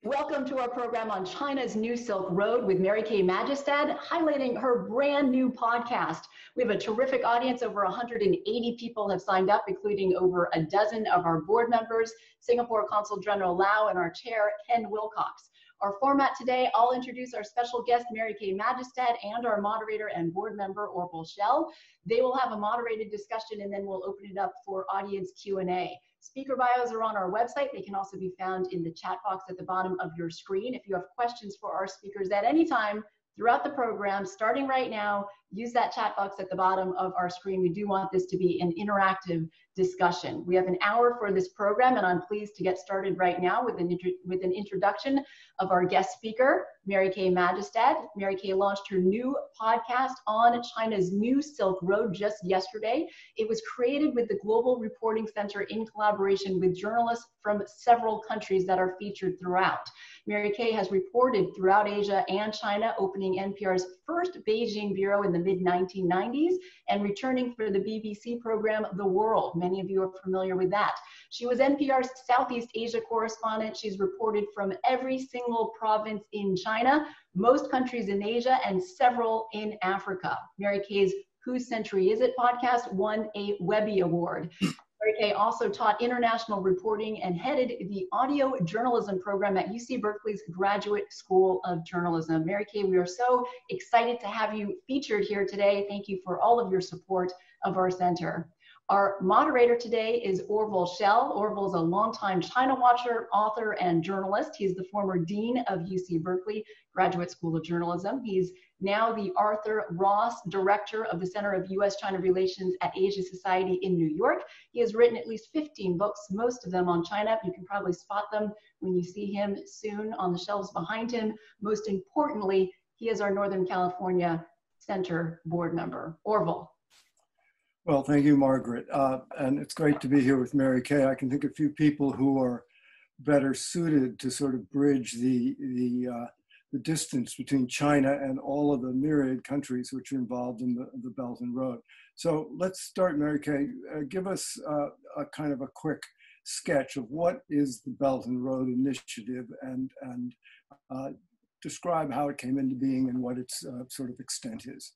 Welcome to our program on China's New Silk Road with Mary Kay Magistad, highlighting her brand new podcast. We have a terrific audience. Over 180 people have signed up, including over a dozen of our board members, Singapore Consul General Lau, and our chair, Ken Wilcox. Our format today, I'll introduce our special guest, Mary Kay Magistad, and our moderator and board member, Orville Schell. They will have a moderated discussion, and then we'll open it up for audience Q&A. Speaker bios are on our website. They can also be found in the chat box at the bottom of your screen. If you have questions for our speakers at any time throughout the program, starting right now, use that chat box at the bottom of our screen. We do want this to be an interactive discussion. We have an hour for this program, and I'm pleased to get started right now with an introduction of our guest speaker, Mary Kay Magistad. Mary Kay launched her new podcast on China's New Silk Road just yesterday. It was created with the Global Reporting Center in collaboration with journalists from several countries that are featured throughout. Mary Kay has reported throughout Asia and China, opening NPR's first Beijing bureau in the mid-1990s and returning for the BBC program The World. Many of you are familiar with that. She was NPR's Southeast Asia correspondent. She's reported from every single province in China, most countries in Asia, and several in Africa. Mary Kay's Whose Century Is It podcast won a Webby Award. Mary Kay also taught international reporting and headed the audio journalism program at UC Berkeley's Graduate School of Journalism. Mary Kay, we are so excited to have you featured here today. Thank you for all of your support of our center. Our moderator today is Orville Schell. Orville is a longtime China watcher, author, and journalist. He's the former dean of UC Berkeley Graduate School of Journalism. He's now the Arthur Ross Director of the Center of U.S.-China Relations at Asia Society in New York. He has written at least 15 books, most of them on China. You can probably spot them when you see him soon on the shelves behind him. Most importantly, he is our Northern California Center board member. Orville. Well, thank you, Margaret. And it's great to be here with Mary Kay. I can think of few people who are better suited to sort of bridge the distance between China and all of the myriad countries which are involved in the Belton Road. So let's start, Mary Kay. Give us a kind of a quick sketch of what is the Belton Road Initiative and describe how it came into being and what its sort of extent is.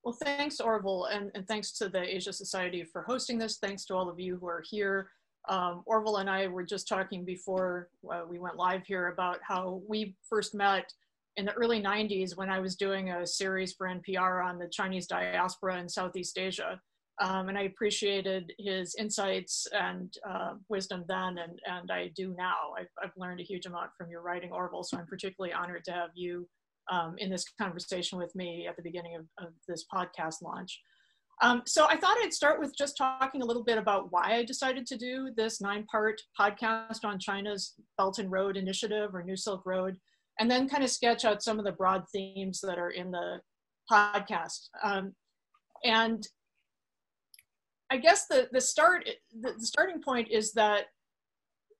Well, thanks, Orville, and thanks to the Asia Society for hosting this. Thanks to all of you who are here. Orville and I were just talking before we went live here about how we first met in the early 90s when I was doing a series for NPR on the Chinese diaspora in Southeast Asia. And I appreciated his insights and wisdom then, and I do now. I've learned a huge amount from your writing, Orville, so I'm particularly honored to have you in this conversation with me at the beginning of this podcast launch. So I thought I'd start with just talking a little bit about why I decided to do this 9-part podcast on China's Belton Road Initiative or New Silk Road, and then kind of sketch out some of the broad themes that are in the podcast. And I guess the starting point is that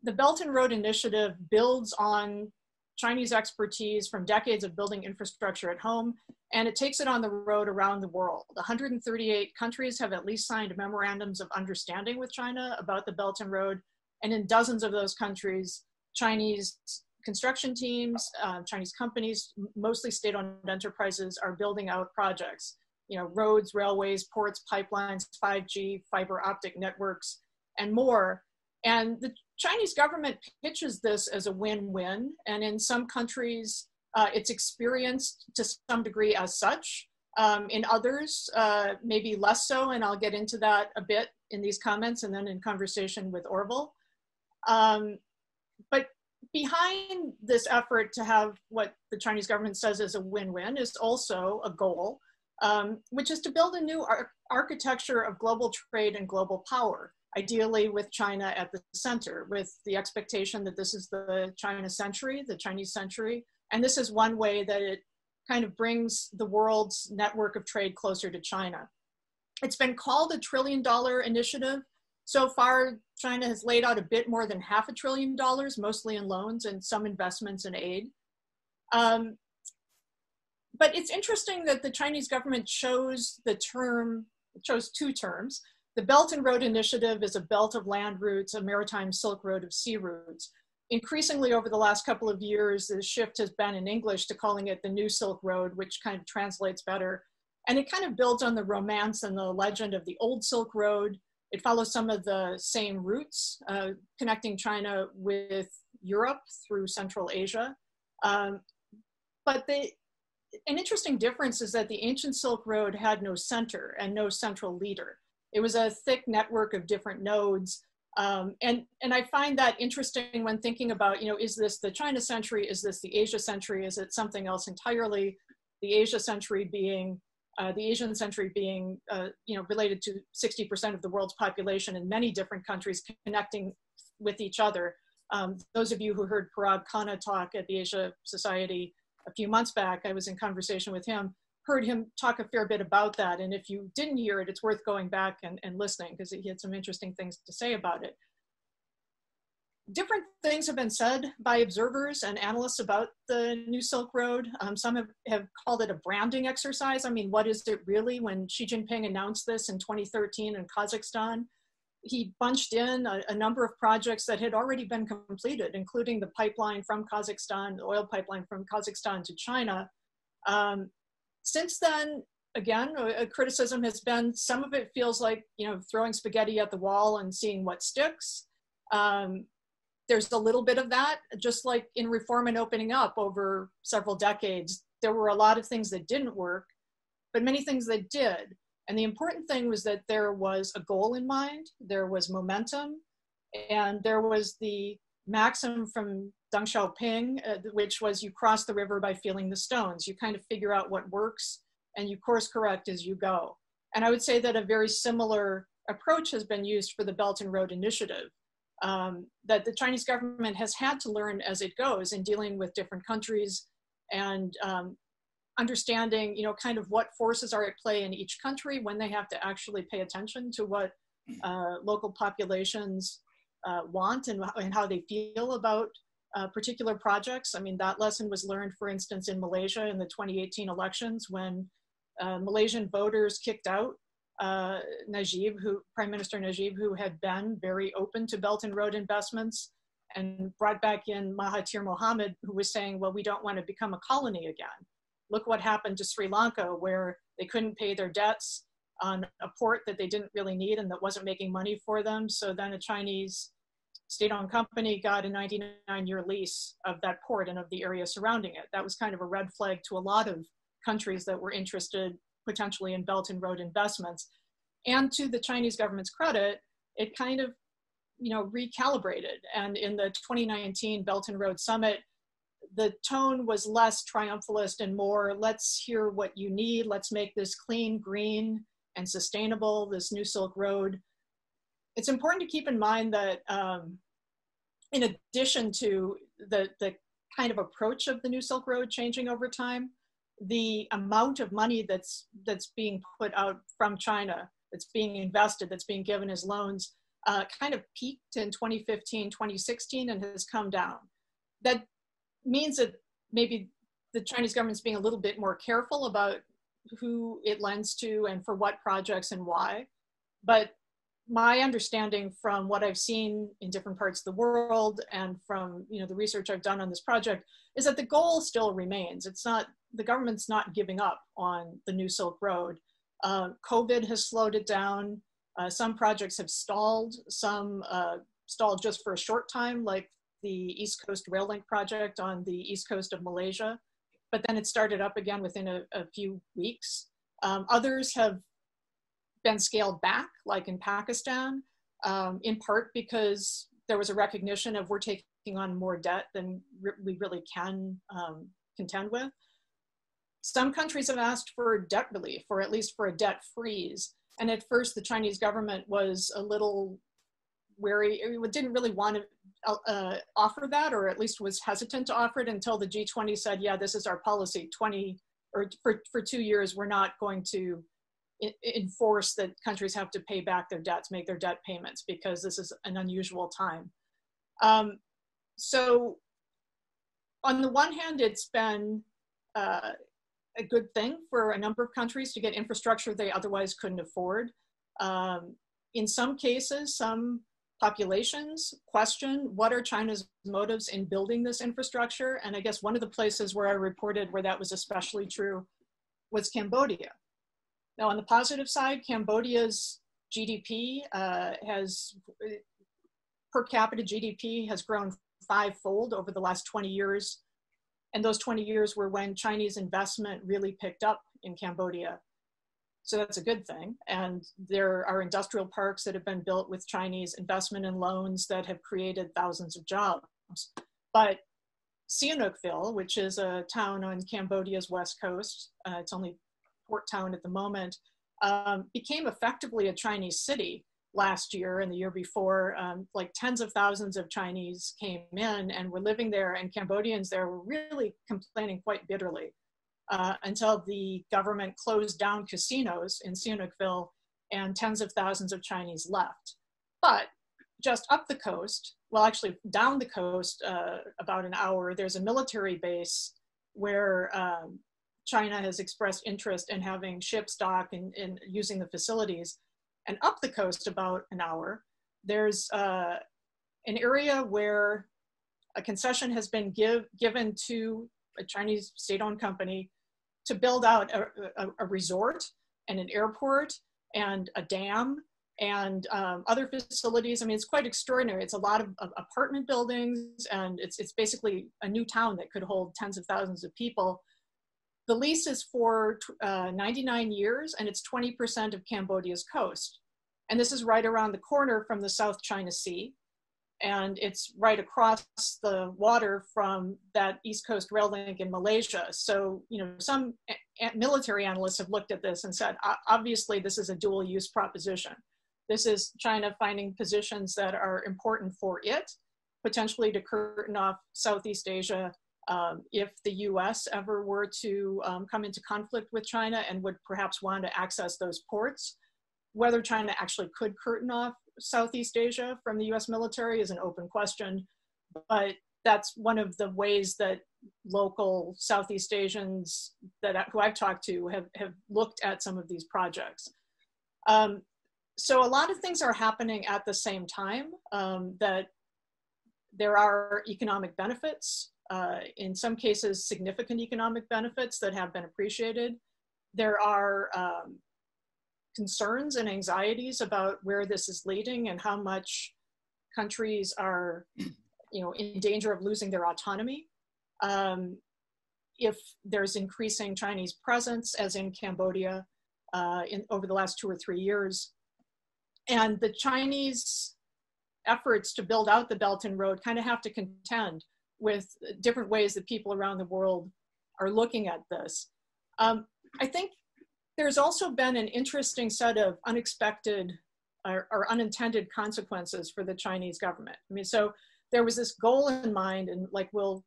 the Belton Road Initiative builds on Chinese expertise from decades of building infrastructure at home, and it takes it on the road around the world. 138 countries have at least signed memorandums of understanding with China about the Belton Road, and in dozens of those countries, Chinese construction teams, Chinese companies, mostly state-owned enterprises, are building out projects. You know, roads, railways, ports, pipelines, 5G, fiber optic networks, and more. And the Chinese government pitches this as a win-win, and in some countries, it's experienced to some degree as such. In others, maybe less so, and I'll get into that a bit in these comments and then in conversation with Orville. But behind this effort to have what the Chinese government says is a win-win is also a goal, which is to build a new architecture of global trade and global power, ideally with China at the center, with the expectation that this is the China century, the Chinese century. And this is one way that it kind of brings the world's network of trade closer to China. It's been called a $1 trillion initiative. So far, China has laid out a bit more than $500 billion, mostly in loans and some investments in aid. But it's interesting that the Chinese government chose two terms. The Belt and Road Initiative is a belt of land routes, a maritime Silk Road of sea routes. increasingly over the last couple of years, the shift has been in English to calling it the New Silk Road, which kind of translates better. And it kind of builds on the romance and the legend of the Old Silk Road. It follows some of the same routes, connecting China with Europe through Central Asia. But an interesting difference is that the ancient Silk Road had no center and no central leader. It was a thick network of different nodes. And I find that interesting when thinking about, is this the China century? Is this the Asia century? Is it something else entirely? The Asian century being related to 60% of the world's population in many different countries connecting with each other. Those of you who heard Parag Khanna talk at the Asia Society a few months back, I was in conversation with him, heard him talk a fair bit about that. And if you didn't hear it, it's worth going back and listening, because he had some interesting things to say about it. Different things have been said by observers and analysts about the New Silk Road. Some have called it a branding exercise. I mean, what is it really? When Xi Jinping announced this in 2013 in Kazakhstan, he bunched in a number of projects that had already been completed, including the pipeline from Kazakhstan, the oil pipeline from Kazakhstan to China. Since then, again, a criticism has been, some of it feels like, throwing spaghetti at the wall and seeing what sticks. There's a little bit of that, just like in reform and opening up over several decades. There were a lot of things that didn't work, but many things that did. And the important thing was that there was a goal in mind, there was momentum, and there was the maxim from Deng Xiaoping, which was, you cross the river by feeling the stones. You kind of figure out what works and you course correct as you go. And I would say that a very similar approach has been used for the Belton Road Initiative, that the Chinese government has had to learn as it goes in dealing with different countries and understanding, kind of what forces are at play in each country, when they have to actually pay attention to what local populations want and how they feel about particular projects. I mean, that lesson was learned, for instance, in Malaysia in the 2018 elections, when Malaysian voters kicked out Prime Minister Najib, who had been very open to Belt and Road investments, and brought back in Mahathir Mohamad, who was saying, well, we don't want to become a colony again. Look what happened to Sri Lanka, where they couldn't pay their debts on a port that they didn't really need and that wasn't making money for them. So then a Chinese state-owned company got a 99-year lease of that port and of the area surrounding it. That was kind of a red flag to a lot of countries that were interested potentially in Belt and Road investments. And to the Chinese government's credit, it kind of, recalibrated. And in the 2019 Belt and Road Summit, the tone was less triumphalist and more, let's hear what you need, let's make this clean, green, and sustainable, this New Silk Road. It's important to keep in mind that in addition to the kind of approach of the New Silk Road changing over time, the amount of money that's being put out from China, that's being invested, that's being given as loans, kind of peaked in 2015, 2016, and has come down. That means that maybe the Chinese government's being a little bit more careful about who it lends to and for what projects and why. But my understanding from what I've seen in different parts of the world and from the research I've done on this project is that the goal still remains. It's not, the government's not giving up on the New Silk Road. COVID has slowed it down. Some projects have stalled, some stalled just for a short time, like the East Coast Rail Link project on the east coast of Malaysia, but then it started up again within a few weeks. Others have been scaled back, like in Pakistan, in part because there was a recognition of, we're taking on more debt than we really can contend with. Some countries have asked for debt relief, or at least for a debt freeze. And at first the Chinese government was a little wary, it didn't really want to offer that, or at least was hesitant to offer it, until the G20 said, yeah, this is our policy, for 2 years, we're not going to enforce that countries have to pay back their debts, make their debt payments, because this is an unusual time. So on the one hand, it's been a good thing for a number of countries to get infrastructure they otherwise couldn't afford. In some cases, some populations question what are China's motives in building this infrastructure. And I guess one of the places where I reported where that was especially true was Cambodia. Now, on the positive side, Cambodia's GDP per capita GDP has grown fivefold over the last 20 years. And those 20 years were when Chinese investment really picked up in Cambodia. So that's a good thing. And there are industrial parks that have been built with Chinese investment and loans that have created thousands of jobs. But Sihanoukville, which is a town on Cambodia's west coast, it's only a port town at the moment, became effectively a Chinese city last year and the year before. Like tens of thousands of Chinese came in and were living there, and Cambodians there were really complaining quite bitterly until the government closed down casinos in Sihanoukville and tens of thousands of Chinese left. But just up the coast, well, actually down the coast about an hour, there's a military base where China has expressed interest in having ships dock and using the facilities. And up the coast about an hour, there's an area where a concession has been given to a Chinese state-owned company to build out a resort and an airport and a dam and other facilities. I mean, it's quite extraordinary. It's a lot of apartment buildings, and it's basically a new town that could hold tens of thousands of people. The lease is for 99 years, and it's 20% of Cambodia's coast. And this is right around the corner from the South China Sea. And it's right across the water from that East Coast rail link in Malaysia. So, you know, some military analysts have looked at this and said, obviously, this is a dual use proposition. This is China finding positions that are important for it, potentially to curtain off Southeast Asia if the US ever were to come into conflict with China and would perhaps want to access those ports. Whether China actually could curtain off Southeast Asia from the US military is an open question, but that's one of the ways that local Southeast Asians who I've talked to have looked at some of these projects. So a lot of things are happening at the same time, that there are economic benefits, in some cases significant economic benefits that have been appreciated. There are concerns and anxieties about where this is leading and how much countries are, you know, in danger of losing their autonomy if there's increasing Chinese presence, as in Cambodia, over the last 2 or 3 years. And the Chinese efforts to build out the Belton Road kind of have to contend with different ways that people around the world are looking at this. I think there's also been an interesting set of unexpected or unintended consequences for the Chinese government. I mean, so there was this goal in mind, and like, we'll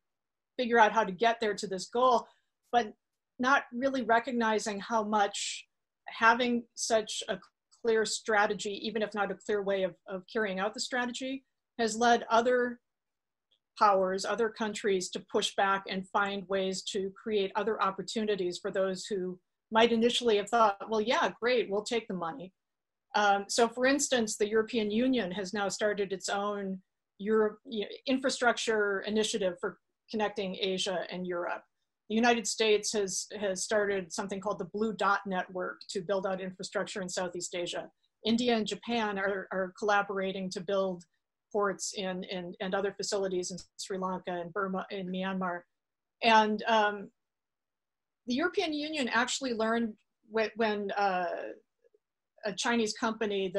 figure out how to get there to this goal, but not really recognizing how much having such a clear strategy, even if not a clear way of carrying out the strategy, has led other powers, other countries to push back and find ways to create other opportunities for those who might initially have thought, well, yeah, great, we'll take the money. So for instance, the European Union has now started its own infrastructure initiative for connecting Asia and Europe. The United States has started something called the Blue Dot Network to build out infrastructure in Southeast Asia. India and Japan are collaborating to build ports and other facilities in Sri Lanka and Burma and Myanmar. And the European Union actually learned when a Chinese company,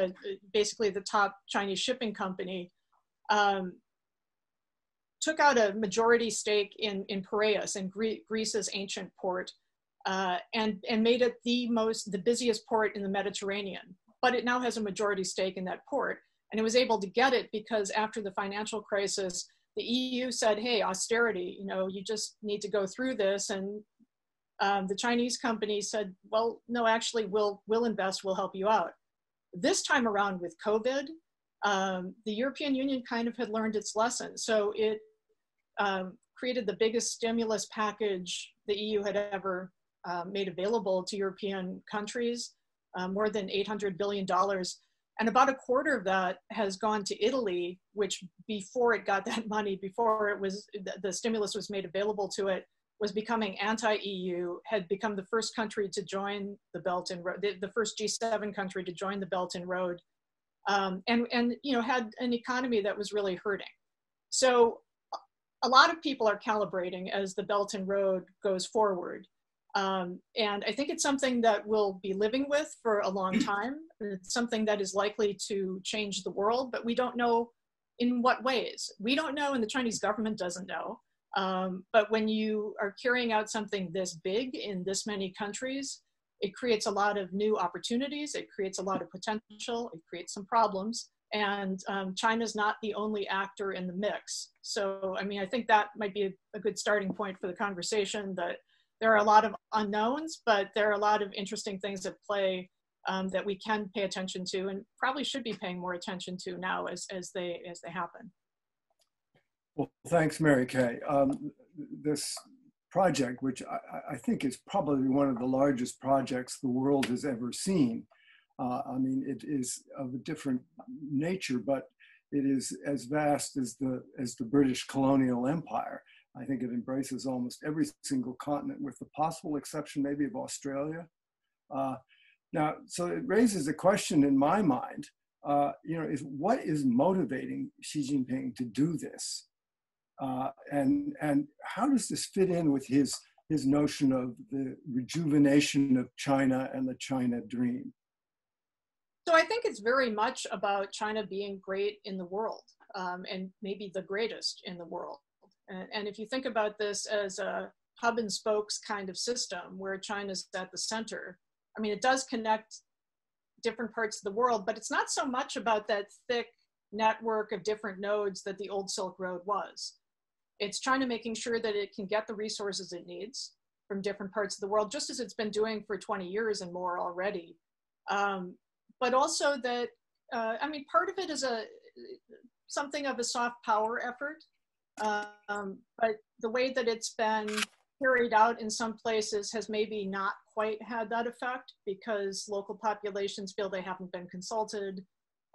basically the top Chinese shipping company, took out a majority stake in Piraeus, in Greece's ancient port, and made it the busiest port in the Mediterranean. But it now has a majority stake in that port. And it was able to get it because after the financial crisis, the EU said, hey, austerity, you know, you just need to go through this. And the Chinese company said, well, no, actually, we'll invest, we'll help you out. This time around with COVID, the European Union kind of had learned its lesson. So it created the biggest stimulus package the EU had ever made available to European countries, more than $800 billion. And about a quarter of that has gone to Italy, which before it got that money, before it was, the stimulus was made available to it, was becoming anti-EU, had become the first country to join the Belton Road, the first G7 country to join the Belton Road, and you know, had an economy that was really hurting. So a lot of people are calibrating as the Belton Road goes forward. And I think it's something that we'll be living with for a long time. It's something that is likely to change the world, but we don't know in what ways. We don't know, and the Chinese government doesn't know. But when you are carrying out something this big in this many countries, it creates a lot of new opportunities. It creates a lot of potential. It creates some problems. And China's not the only actor in the mix. So, I mean, I think that might be a good starting point for the conversation, that there are a lot of unknowns, but there are a lot of interesting things at play that we can pay attention to, and probably should be paying more attention to now as they happen. Well, thanks, Mary Kay. This project, which I think is probably one of the largest projects the world has ever seen. I mean, it is of a different nature, but it is as vast as the British colonial empire. I think it embraces almost every single continent, with the possible exception maybe of Australia. Now, so it raises a question in my mind, you know, is what is motivating Xi Jinping to do this? And how does this fit in with his notion of the rejuvenation of China and the China dream? So I think it's very much about China being great in the world, and maybe the greatest in the world. And if you think about this as a hub and spokes kind of system where China's at the center, I mean, it does connect different parts of the world, but it's not so much about that thick network of different nodes that the old Silk Road was. It's China making sure that it can get the resources it needs from different parts of the world, just as it's been doing for 20 years and more already. But also that, I mean, part of it is something of a soft power effort. But the way that it's been carried out in some places has maybe not quite had that effect, because local populations feel they haven't been consulted.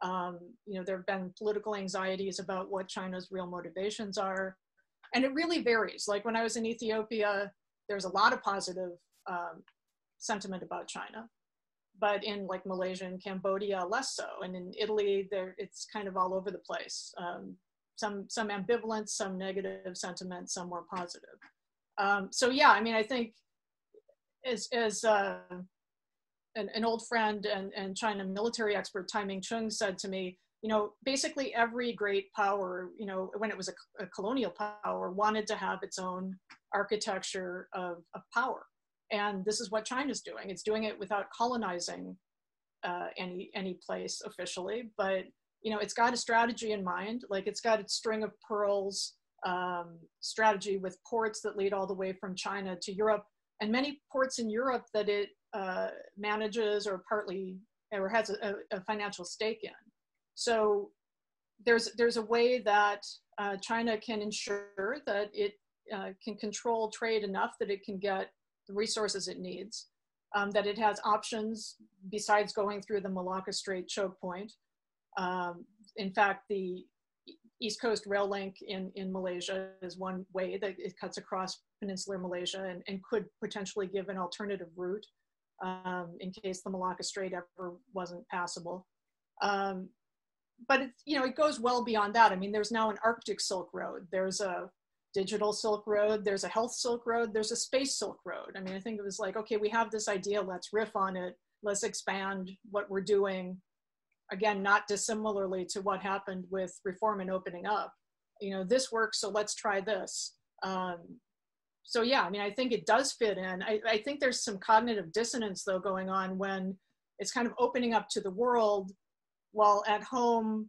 You know, there have been political anxieties about what China's real motivations are. And it really varies. Like when I was in Ethiopia, there's a lot of positive sentiment about China. But in like Malaysia and Cambodia, less so. And in Italy, it's kind of all over the place. Some ambivalence, some negative sentiment, some more positive. So yeah, I mean, I think as an old friend and China military expert, Tai Ming Chung, said to me, you know, basically every great power, you know, when it was a colonial power, wanted to have its own architecture of power. And this is what China's doing. It's doing it without colonizing any place officially, but you know, it's got a strategy in mind. Like it's got its string of pearls strategy with ports that lead all the way from China to Europe, and many ports in Europe that it manages or partly or has a financial stake in. So there's a way that China can ensure that it can control trade enough that it can get the resources it needs, that it has options besides going through the Malacca Strait choke point. In fact, the East Coast Rail Link in Malaysia is one way that it cuts across peninsular Malaysia and could potentially give an alternative route in case the Malacca Strait ever wasn't passable. But it's, you know, it goes well beyond that. I mean, there's now an Arctic Silk Road. There's a digital Silk Road. There's a health Silk Road. There's a space Silk Road. I mean, I think it was like, okay, we have this idea. Let's riff on it. Let's expand what we're doing. Again, not dissimilarly to what happened with reform and opening up. You know, this works, so let's try this. So yeah, I mean, I think it does fit in. I think there's some cognitive dissonance though going on when it's kind of opening up to the world while at home,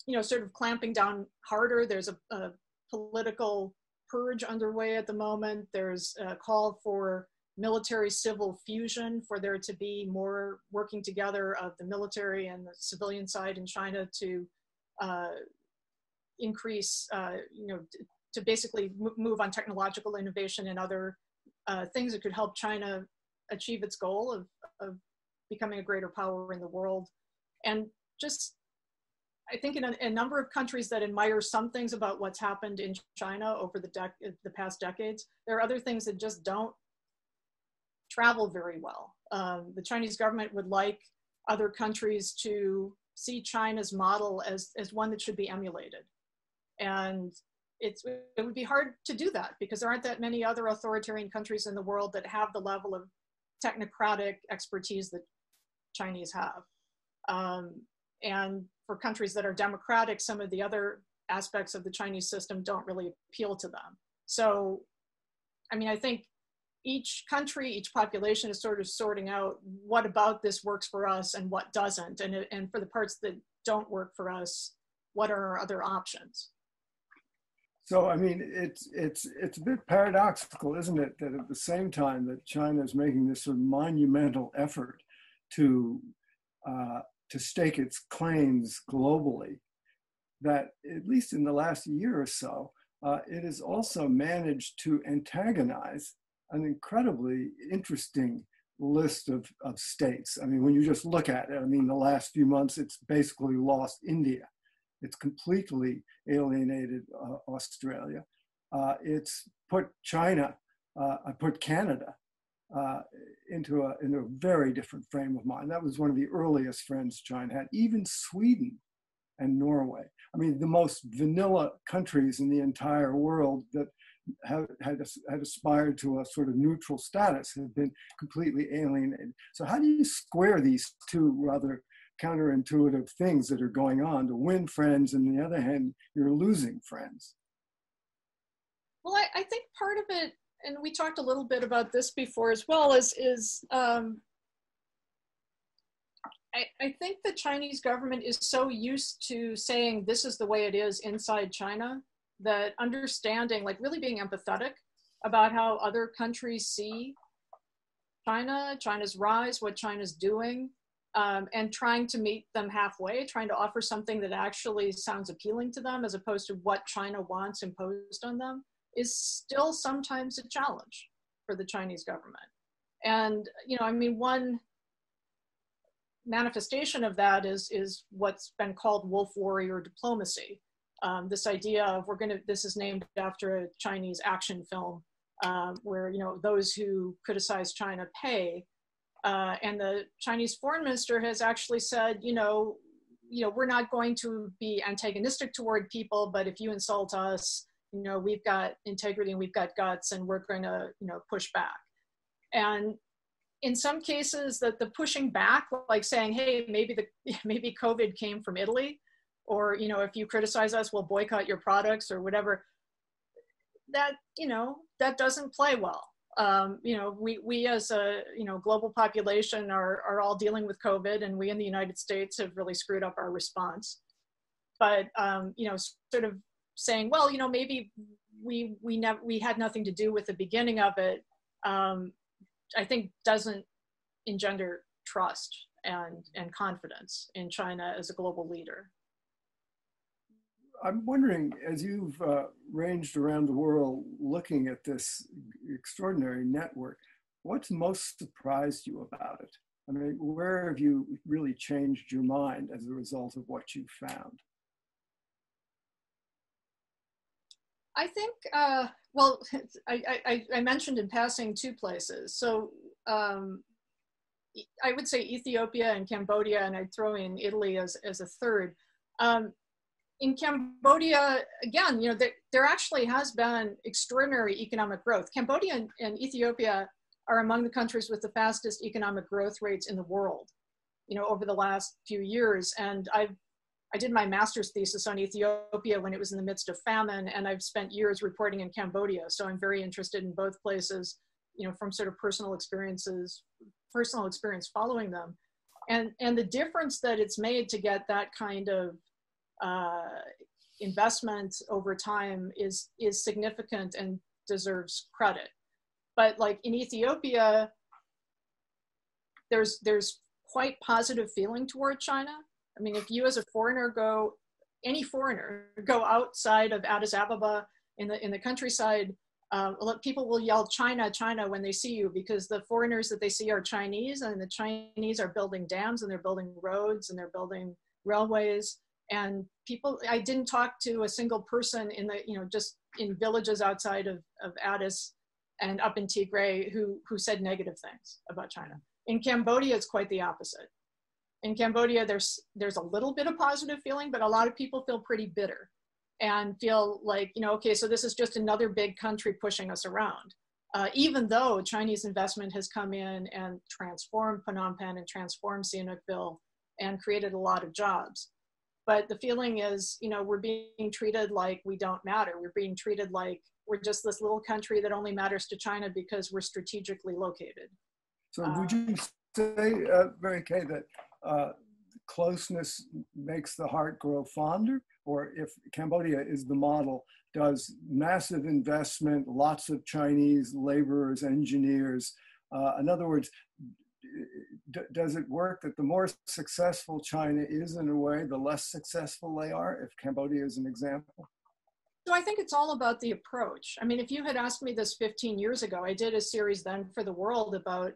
you know, sort of clamping down harder. There's a political purge underway at the moment. There's a call for military-civil fusion, for there to be more working together of the military and the civilian side in China to increase, you know, to basically move on technological innovation and other things that could help China achieve its goal of becoming a greater power in the world. And just, I think in a number of countries that admire some things about what's happened in China over the past decades, there are other things that just don't travel very well. The Chinese government would like other countries to see China's model as one that should be emulated. And it would be hard to do that because there aren't that many other authoritarian countries in the world that have the level of technocratic expertise that Chinese have. And for countries that are democratic, some of the other aspects of the Chinese system don't really appeal to them. So, I mean, I think each country, each population is sort of sorting out what about this works for us and what doesn't. And for the parts that don't work for us, what are our other options? So, I mean, it's a bit paradoxical, isn't it, that at the same time that China is making this sort of monumental effort to stake its claims globally, that at least in the last year or so, it has also managed to antagonize an incredibly interesting list of states. I mean, when you just look at it, I mean, the last few months, it's basically lost India. It's completely alienated Australia. It's put China, put Canada into a very different frame of mind. That was one of the earliest friends China had. Even Sweden and Norway. I mean, the most vanilla countries in the entire world that had aspired to a sort of neutral status have been completely alienated. So how do you square these two rather counterintuitive things that are going on to win friends, and on the other hand, you're losing friends? Well, I think part of it, and we talked a little bit about this before as well, is I think the Chinese government is so used to saying this is the way it is inside China that understanding, like really being empathetic about how other countries see China, China's rise, what China's doing, and trying to meet them halfway, trying to offer something that actually sounds appealing to them as opposed to what China wants imposed on them, is still sometimes a challenge for the Chinese government. And, you know, I mean, one manifestation of that is what's been called wolf warrior diplomacy. This idea of this is named after a Chinese action film where, you know, those who criticize China pay. And the Chinese foreign minister has actually said, you know, we're not going to be antagonistic toward people, but if you insult us, you know, we've got integrity and we've got guts and we're going to, you know, push back. And in some cases that the pushing back, like saying, hey, maybe COVID came from Italy, or, you know, if you criticize us, we'll boycott your products or whatever, that, you know, that doesn't play well. You know, we as a, you know, global population are all dealing with COVID, and we in the United States have really screwed up our response. But, you know, sort of saying, well, you know, maybe we had nothing to do with the beginning of it, I think doesn't engender trust and confidence in China as a global leader. I'm wondering, as you've ranged around the world looking at this extraordinary network, what's most surprised you about it? I mean, where have you really changed your mind as a result of what you found? I think, well, I mentioned in passing two places. So I would say Ethiopia and Cambodia, and I'd throw in Italy as a third. In Cambodia, again, you know, there actually has been extraordinary economic growth. Cambodia and Ethiopia are among the countries with the fastest economic growth rates in the world, you know, over the last few years. And I did my master's thesis on Ethiopia when it was in the midst of famine, and I've spent years reporting in Cambodia. So I'm very interested in both places, you know, from sort of personal experience following them. And the difference that it's made to get that kind of investment over time is significant and deserves credit. But like in Ethiopia, there's quite positive feeling toward China. I mean, if you as a foreigner any foreigner go outside of Addis Ababa in the countryside, People will yell China, China when they see you, because the foreigners that they see are Chinese, and the Chinese are building dams, and they're building roads, and they're building railways. And people, I didn't talk to a single person in the, just in villages outside of Addis and up in Tigray who said negative things about China. In Cambodia, it's quite the opposite. In Cambodia, there's a little bit of positive feeling, but a lot of people feel pretty bitter and feel like, okay, so this is just another big country pushing us around. Even though Chinese investment has come in and transformed Phnom Penh and transformed Sihanoukville and created a lot of jobs. But the feeling is, we're being treated like we don't matter. We're being treated like we're just this little country that only matters to China because we're strategically located. So would you say, Mary Kay, that closeness makes the heart grow fonder? Or if Cambodia is the model, does massive investment, lots of Chinese laborers, engineers, in other words, does it work that the more successful China is in a way, the less successful they are, if Cambodia is an example? So I think it's all about the approach. I mean, if you had asked me this 15 years ago, I did a series then for the World about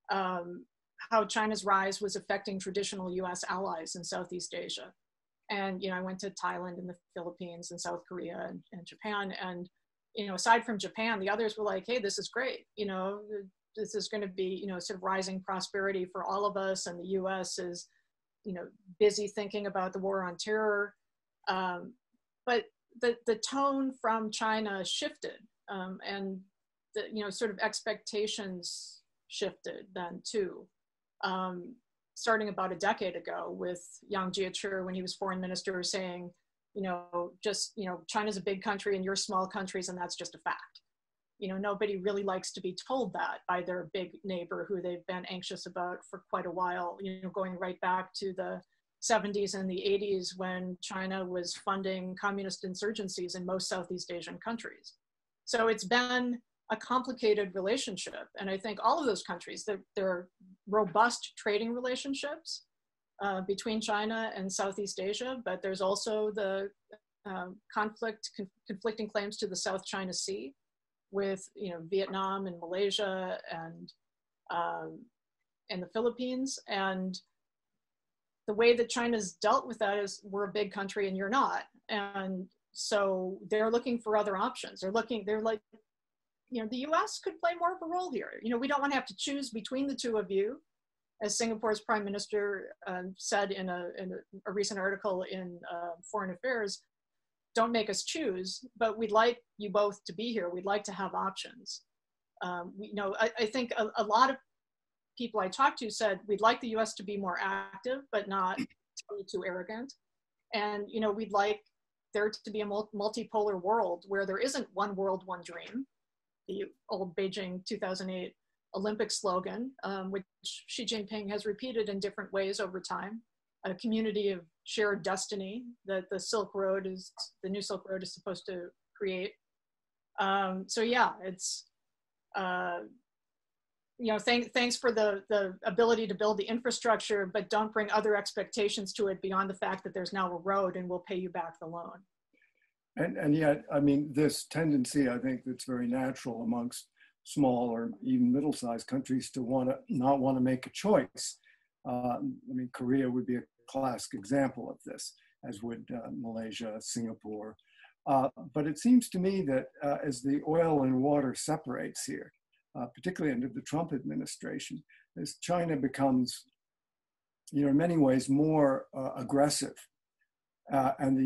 how China's rise was affecting traditional US allies in Southeast Asia. And, I went to Thailand and the Philippines and South Korea and Japan. And, aside from Japan, the others were like, hey, this is great. This is going to be, sort of rising prosperity for all of us. And the US is, busy thinking about the war on terror. But the tone from China shifted, and the, sort of expectations shifted then too. Starting about a decade ago with Yang Jiechi when he was foreign minister saying, China's a big country and you're small countries, and that's just a fact. Nobody really likes to be told that by their big neighbor who they've been anxious about for quite a while, going right back to the 70s and the 80s when China was funding communist insurgencies in most Southeast Asian countries. So it's been a complicated relationship. And I think all of those countries, there are robust trading relationships between China and Southeast Asia, but there's also the conflicting claims to the South China Sea with Vietnam and Malaysia and the Philippines. And the way that China's dealt with that is we're a big country and you're not. And so they're looking for other options. They're like, the US could play more of a role here. We don't want to have to choose between the two of you. As Singapore's Prime Minister said in a recent article in Foreign Affairs, don't make us choose, but we'd like you both to be here. We'd like to have options. I think a lot of people I talked to said, we'd like the US to be more active, but not to be too arrogant. And, we'd like there to be a multipolar world where there isn't one world, one dream, the old Beijing 2008 Olympic slogan, which Xi Jinping has repeated in different ways over time, a community of shared destiny that the new Silk Road is supposed to create. So yeah, it's, thanks for the ability to build the infrastructure, but don't bring other expectations to it beyond the fact that there's now a road and we'll pay you back the loan. And yet, I mean, this tendency, I think that's very natural amongst small or even middle-sized countries to not want to make a choice. Korea would be a classic example of this, as would Malaysia, Singapore. But it seems to me that as the oil and water separates here, particularly under the Trump administration, as China becomes, in many ways more aggressive, and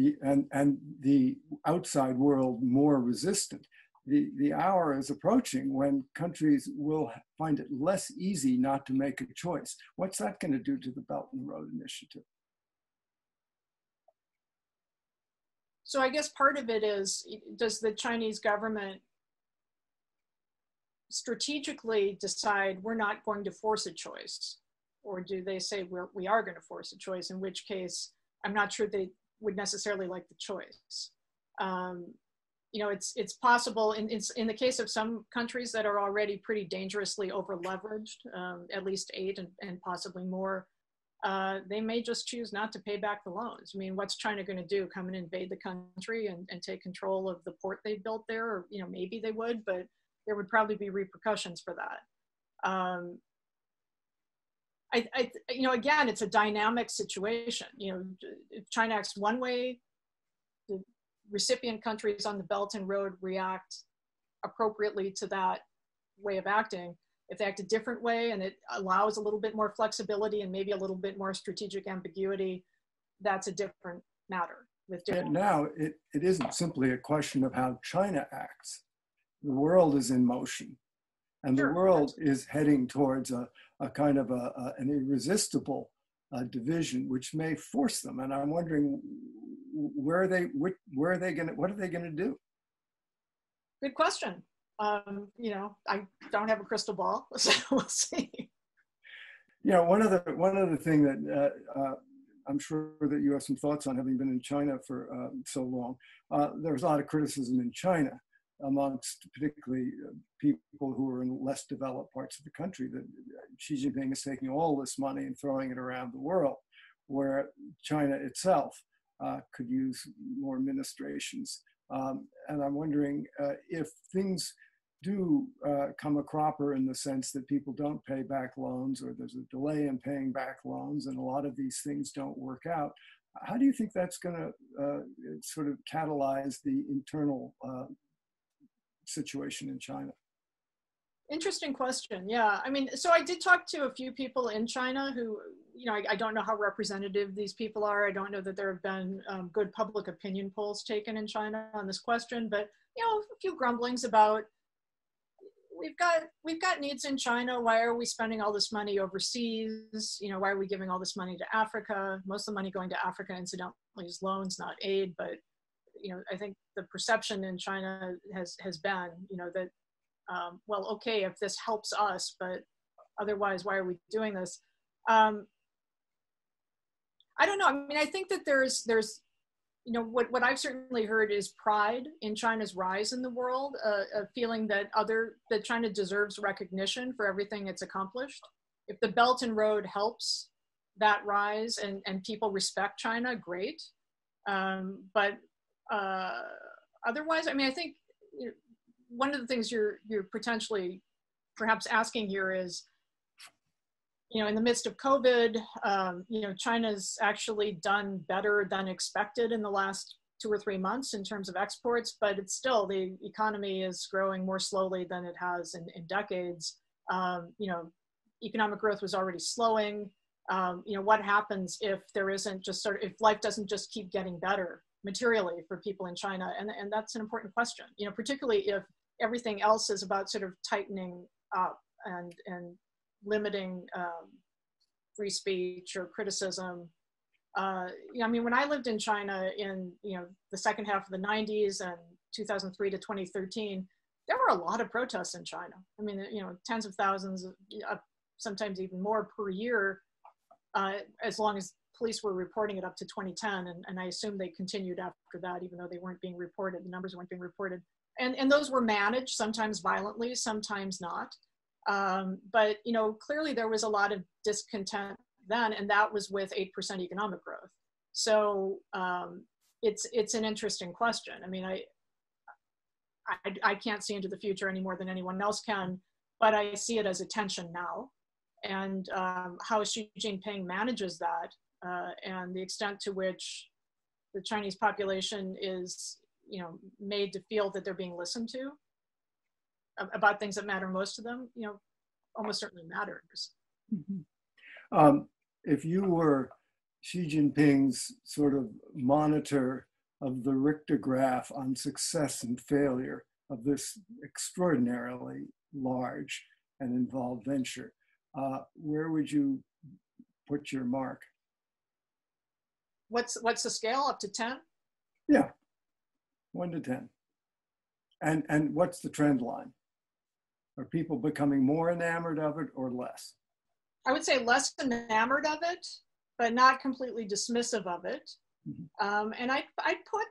the outside world more resistant, the hour is approaching when countries will find it less easy not to make a choice. What's that going to do to the Belton Road Initiative? So I guess part of it is, does the Chinese government strategically decide we're not going to force a choice? Or do they say we are going to force a choice, in which case I'm not sure they would necessarily like the choice. It's possible in the case of some countries that are already pretty dangerously over leveraged, at least 8 and possibly more, they may just choose not to pay back the loans. I mean, what's China going to do? Come and invade the country and take control of the port they built there? Or, maybe they would, but there would probably be repercussions for that. Again, it's a dynamic situation. If China acts one way, the recipient countries on the Belton Road react appropriately to that way of acting. If they act a different way and it allows a little bit more flexibility and maybe a little bit more strategic ambiguity, that's a different matter. And now it isn't simply a question of how China acts. The world is in motion, and the world is heading towards a kind of an irresistible division, which may force them. And I'm wondering, what are they going to do? Good question. I don't have a crystal ball, so we'll see. One other thing that I'm sure that you have some thoughts on, having been in China for so long. There's a lot of criticism in China amongst particularly people who are in less developed parts of the country, that Xi Jinping is taking all this money and throwing it around the world, where China itself could use more administrations. And I'm wondering if things do come a cropper in the sense that people don't pay back loans, or there's a delay in paying back loans, and a lot of these things don't work out. How do you think that's going to sort of catalyze the internal situation in China? Interesting question. Yeah, I mean, so I did talk to a few people in China who, I don't know how representative these people are. I don't know that there have been good public opinion polls taken in China on this question, but, a few grumblings about, we've got needs in China. Why are we spending all this money overseas? Why are we giving all this money to Africa? Most of the money going to Africa, incidentally, is loans, not aid. But, I think the perception in China has been, that, well, okay, if this helps us, but otherwise, why are we doing this? I don't know. I mean, I think that there's what I've certainly heard is pride in China's rise in the world, a feeling that China deserves recognition for everything it's accomplished. If the Belt and Road helps that rise and people respect China, great. But otherwise, I mean, I think one of the things you're potentially perhaps asking here is, in the midst of COVID, China's actually done better than expected in the last 2 or 3 months in terms of exports, but it's still, the economy is growing more slowly than it has in decades. Economic growth was already slowing. What happens if there isn't just if life doesn't just keep getting better materially for people in China? And that's an important question, particularly if everything else is about sort of tightening up and limiting free speech or criticism. I mean, when I lived in China in the second half of the 90s and 2003 to 2013, there were a lot of protests in China. I mean, tens of thousands, sometimes even more per year, as long as police were reporting it up to 2010. And I assume they continued after that, even though they weren't being reported, the numbers weren't being reported. And those were managed, sometimes violently, sometimes not. But clearly there was a lot of discontent then, and that was with 8% economic growth. So it's an interesting question. I mean, I can't see into the future any more than anyone else can, but I see it as a tension now. And how Xi Jinping manages that, and the extent to which the Chinese population is, made to feel that they're being listened to about things that matter most to them, almost certainly matters. Mm-hmm. If you were Xi Jinping's sort of monitor of the Richter graph on success and failure of this extraordinarily large and involved venture, where would you put your mark? What's the scale, up to 10? Yeah, 1 to 10. And what's the trend line? Are people becoming more enamored of it or less? I would say less enamored of it, but not completely dismissive of it. Mm-hmm. And I'd put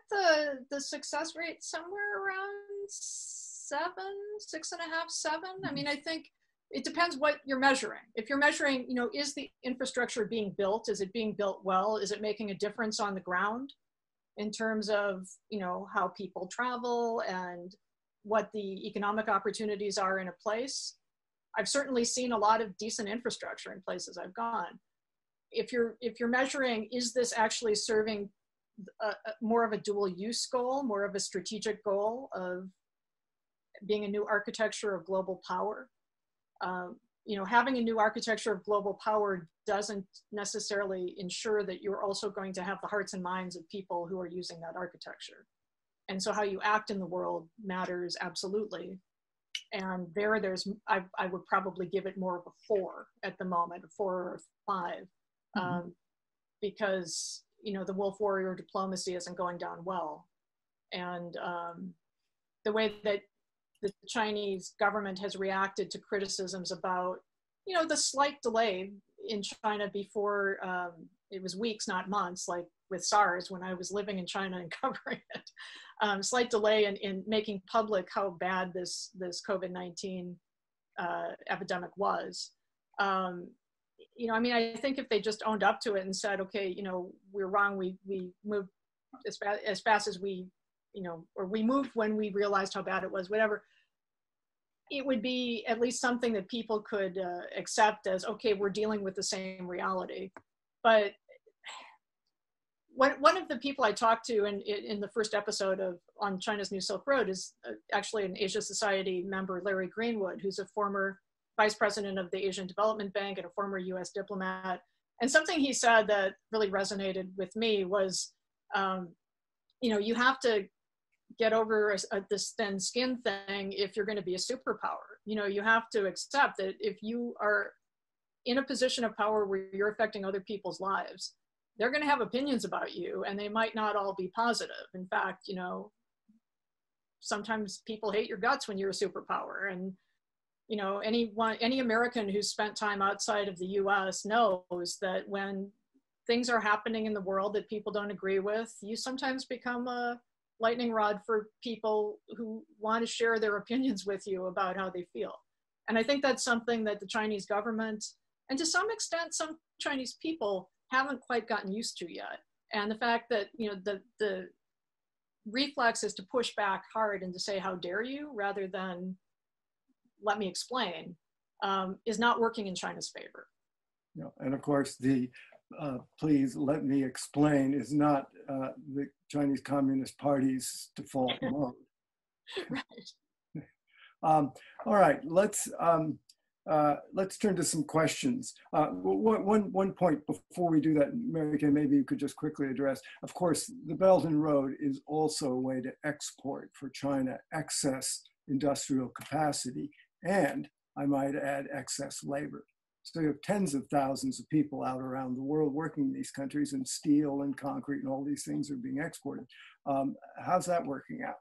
the success rate somewhere around 7, 6.5, 7. Mm-hmm. I mean, I think it depends what you're measuring. If you're measuring, is the infrastructure being built? Is it being built well? Is it making a difference on the ground in terms of, how people travel and what the economic opportunities are in a place? I've certainly seen a lot of decent infrastructure in places I've gone. If you're measuring, is this actually serving more of a dual use goal, more of a strategic goal of being a new architecture of global power? Having a new architecture of global power doesn't necessarily ensure that you're also going to have the hearts and minds of people who are using that architecture. And so how you act in the world matters absolutely. And I would probably give it more of a 4 at the moment, a 4 or a 5, because, the wolf warrior diplomacy isn't going down well. And the way that the Chinese government has reacted to criticisms about, the slight delay in China before, it was weeks, not months, like with SARS when I was living in China and covering it. Slight delay in making public how bad this COVID-19 epidemic was. I think if they just owned up to it and said, okay, we're wrong, we moved as fast as we, or we moved when we realized how bad it was, whatever, it would be at least something that people could accept as, okay, we're dealing with the same reality. But one of the people I talked to in the first episode on China's New Silk Road is actually an Asia Society member, Larry Greenwood, who's a former vice president of the Asian Development Bank and a former US diplomat. And something he said that really resonated with me was, you have to get over this thin skin thing if you're going to be a superpower. You have to accept that if you are in a position of power where you're affecting other people's lives, they're going to have opinions about you, and they might not all be positive. In fact, sometimes people hate your guts when you're a superpower. And, any American who's spent time outside of the US knows that when things are happening in the world that people don't agree with, you sometimes become a lightning rod for people who want to share their opinions with you about how they feel. And I think that's something that the Chinese government, and to some extent, some Chinese people haven't quite gotten used to yet. And the fact that, the reflex is to push back hard and to say, how dare you, rather than let me explain, is not working in China's favor. Yeah, and of course, the please let me explain is not the Chinese Communist Party's default mode. Right. All right, let's turn to some questions. One point before we do that, Mary Kay, maybe you could just quickly address. Of course, the Belton Road is also a way to export for China excess industrial capacity and, I might add, excess labor. So you have tens of thousands of people out around the world working in these countries, and steel and concrete and all these things are being exported. How's that working out?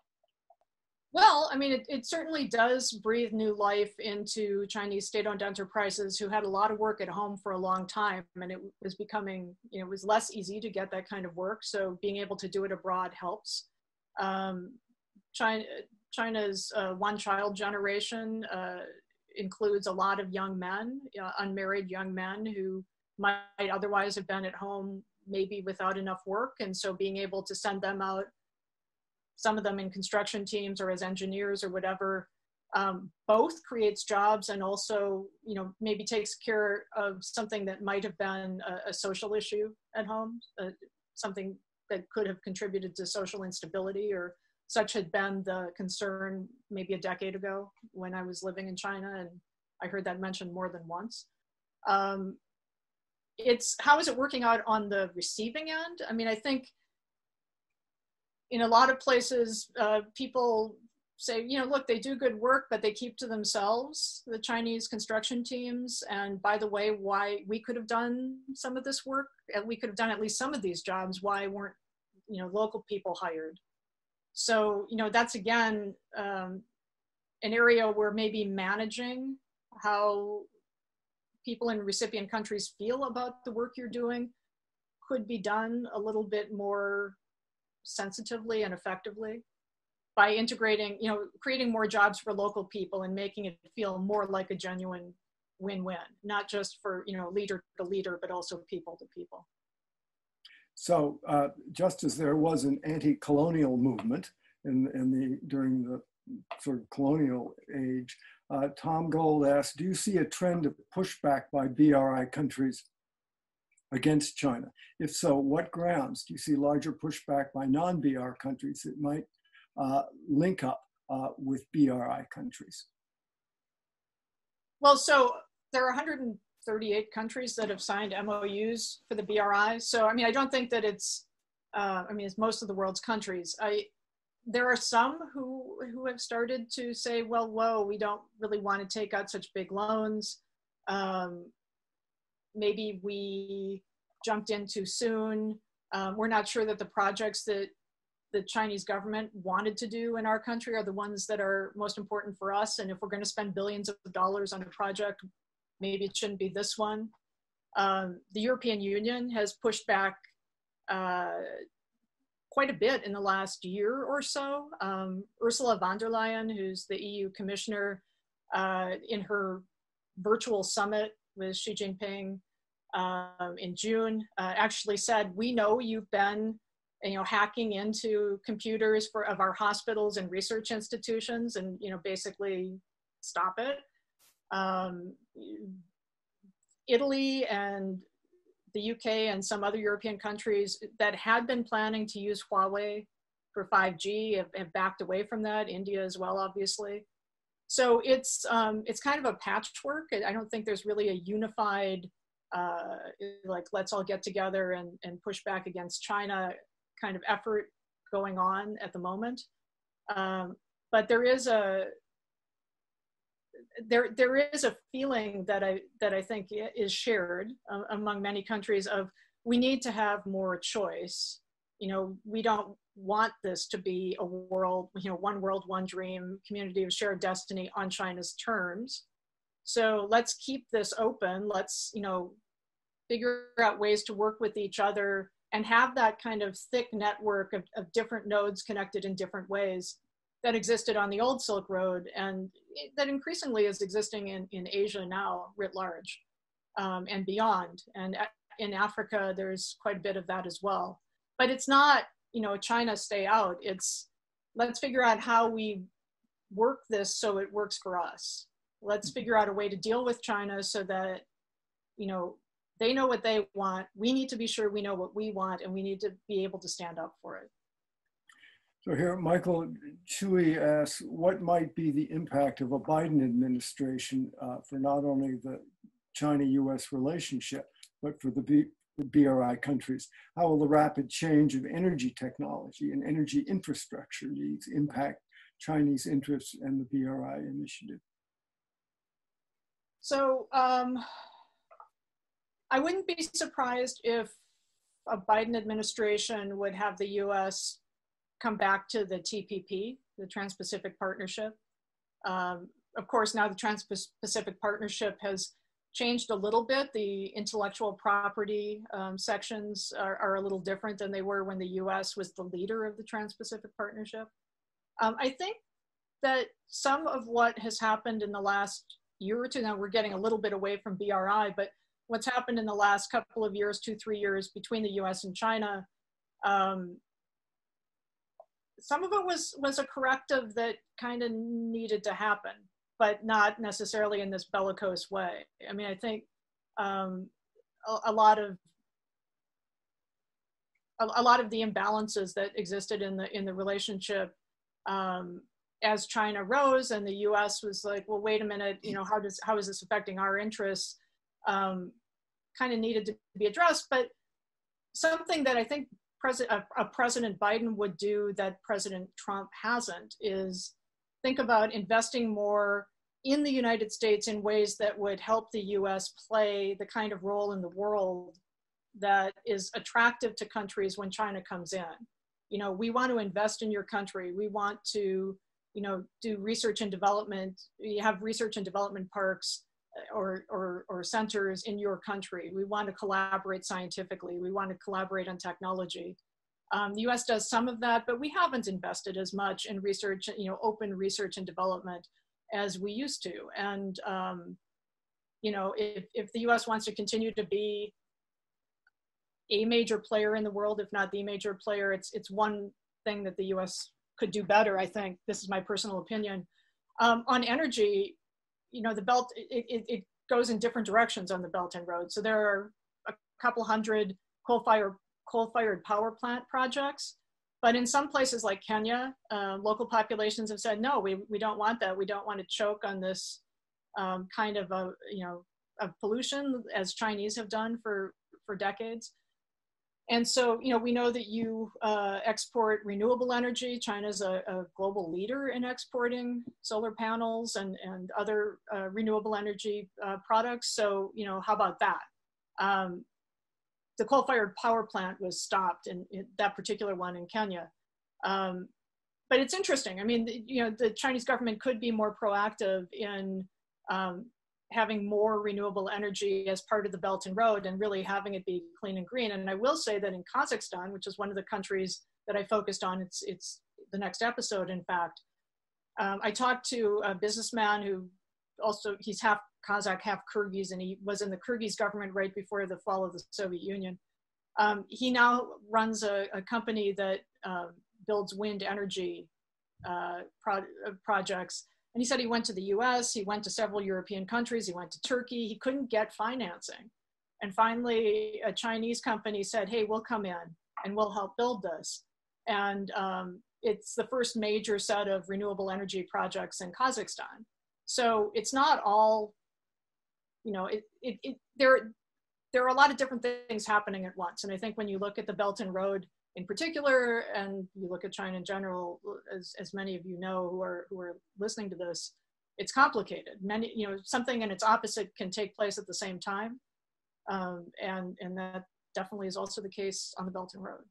Well, it certainly does breathe new life into Chinese state-owned enterprises who had a lot of work at home for a long time, and it was becoming, it was less easy to get that kind of work. So being able to do it abroad helps. China's one-child generation includes a lot of young men, unmarried young men who might otherwise have been at home maybe without enough work. And so being able to send them out, some of them in construction teams or as engineers or whatever, both creates jobs and also, maybe takes care of something that might have been a social issue at home, something that could have contributed to social instability, or such had been the concern maybe a decade ago when I was living in China, and I heard that mentioned more than once. How is it working out on the receiving end? I think in a lot of places, people say, look, they do good work, but they keep to themselves, the Chinese construction teams. And by the way, why we could have done some of this work, and we could have done at least some of these jobs, why weren't, local people hired? So, that's again, an area where maybe managing how people in recipient countries feel about the work you're doing could be done a little bit more sensitively and effectively. by integrating, creating more jobs for local people and making it feel more like a genuine win-win, not just for, leader to leader, but also people to people. So just as there was an anti-colonial movement during the sort of colonial age, Tom Gold asked, do you see a trend of pushback by BRI countries against China? If so, what grounds? Do you see larger pushback by non-BR countries that might link up with BRI countries? Well, so there are 138 countries that have signed MOUs for the BRI. So, I don't think that it's most of the world's countries. There are some who have started to say, well, whoa, we don't really want to take out such big loans. Maybe we jumped in too soon. We're not sure that the projects that the Chinese government wanted to do in our country are the ones that are most important for us. And if we're going to spend billions of dollars on a project, maybe it shouldn't be this one. The European Union has pushed back quite a bit in the last year or so. Ursula von der Leyen, who's the EU commissioner, in her virtual summit with Xi Jinping in June, actually said, we know you've been hacking into computers of our hospitals and research institutions, and basically stop it. Italy and the UK and some other European countries that had been planning to use Huawei for 5G have backed away from that. India as well, obviously. So it's kind of a patchwork. I don't think there's really a unified, let's all get together and push back against China kind of effort going on at the moment. But there is a feeling that I think is shared among many countries of, we need to have more choice. We don't want this to be a world, one world, one dream, community of shared destiny on China's terms. So let's keep this open. Let's, figure out ways to work with each other and have that kind of thick network of different nodes connected in different ways that existed on the old Silk Road, and that increasingly is existing in Asia now writ large, and beyond. And in Africa, there's quite a bit of that as well. But it's not, China stay out. It's, let's figure out how we work this so it works for us. Let's figure out a way to deal with China so that, they know what they want. We need to be sure we know what we want, and we need to be able to stand up for it. So here, Michael Chui asks, what might be the impact of a Biden administration for not only the China-US relationship, but for the BRI countries? How will the rapid change of energy technology and energy infrastructure needs impact Chinese interests and the BRI initiative? So I wouldn't be surprised if a Biden administration would have the US come back to the TPP, the Trans-Pacific Partnership. Of course, now the Trans-Pacific Partnership has changed a little bit. The intellectual property sections are a little different than they were when the US was the leader of the Trans-Pacific Partnership. I think that some of what has happened in the last year or two, now we're getting a little bit away from BRI, but what's happened in the last couple of years, 2-3 years between the US and China, some of it was a corrective that kind of needed to happen, but not necessarily in this bellicose way. I think a lot of the imbalances that existed in the relationship as China rose and the U.S. was like, well, wait a minute, how is this affecting our interests? Kind of needed to be addressed, but something that I think President Biden would do that President Trump hasn't is think about investing more in the United States in ways that would help the US play the kind of role in the world that is attractive to countries when China comes in. We want to invest in your country. We want to, do research and development. You have research and development parks or centers in your country. We want to collaborate scientifically. We want to collaborate on technology. The US does some of that, but we haven't invested as much in research, open research and development as we used to. And, if the US wants to continue to be a major player in the world, if not the major player, it's one thing that the US could do better, I think. This is my personal opinion. On energy, the belt, it goes in different directions on the Belton Road. So there are a couple hundred coal-fired power plant projects, but in some places like Kenya, local populations have said, no, we don't want that. We don't want to choke on this kind of of pollution, as Chinese have done for decades. And so, we know that you export renewable energy. China's a global leader in exporting solar panels and other renewable energy products. So, how about that? The coal-fired power plant was stopped in that particular one in Kenya. But it's interesting. I mean, the Chinese government could be more proactive in having more renewable energy as part of the Belton Road and really having it be clean and green. And I will say that in Kazakhstan, which is one of the countries that I focused on, it's the next episode, in fact, I talked to a businessman who also, he's half Kazakh, half Kyrgyz, and he was in the Kyrgyz government right before the fall of the Soviet Union. He now runs a company that builds wind energy projects. And he said he went to the US, he went to several European countries, he went to Turkey, he couldn't get financing. And finally, a Chinese company said, hey, we'll come in and we'll help build this. And it's the first major set of renewable energy projects in Kazakhstan. So it's not all, there are a lot of different things happening at once. And I think when you look at the Belton Road in particular, and you look at China in general, as many of you know who are listening to this, it's complicated. Something and its opposite can take place at the same time. And that definitely is also the case on the Belton Road.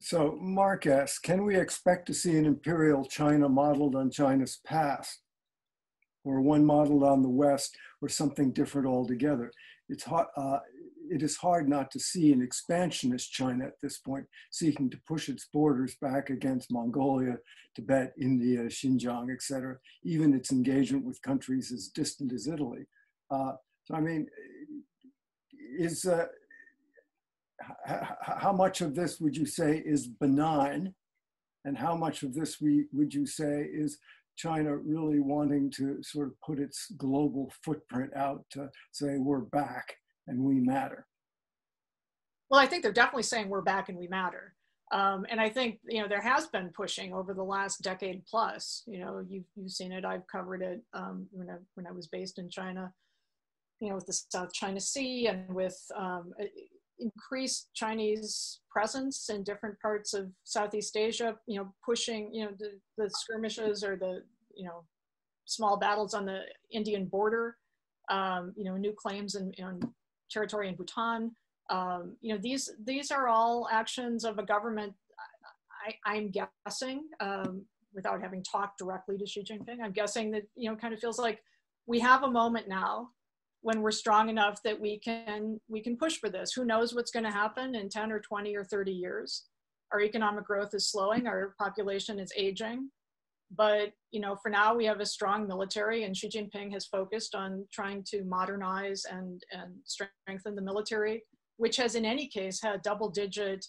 So Mark asks, can we expect to see an imperial China modeled on China's past, or one modeled on the West, or something different altogether? It is hard not to see an expansionist China at this point, seeking to push its borders back against Mongolia, Tibet, India, Xinjiang, etc., even its engagement with countries as distant as Italy. So I mean, how much of this would you say is benign, and how much of this would you say is China really wanting to sort of put its global footprint out to say we're back and we matter? Well, I think they're definitely saying we're back and we matter. And I think, there has been pushing over the last decade plus. You've seen it, I've covered it when I was based in China, with the South China Sea and with increased Chinese presence in different parts of Southeast Asia, pushing, the skirmishes or the, small battles on the Indian border, new claims in territory in Bhutan. These are all actions of a government, I'm guessing, without having talked directly to Xi Jinping, I'm guessing that, kind of feels like we have a moment now when we're strong enough that we can push for this. Who knows what's going to happen in 10 or 20 or 30 years? Our economic growth is slowing, our population is aging. But, for now we have a strong military, and Xi Jinping has focused on trying to modernize and strengthen the military, which has in any case had a double-digit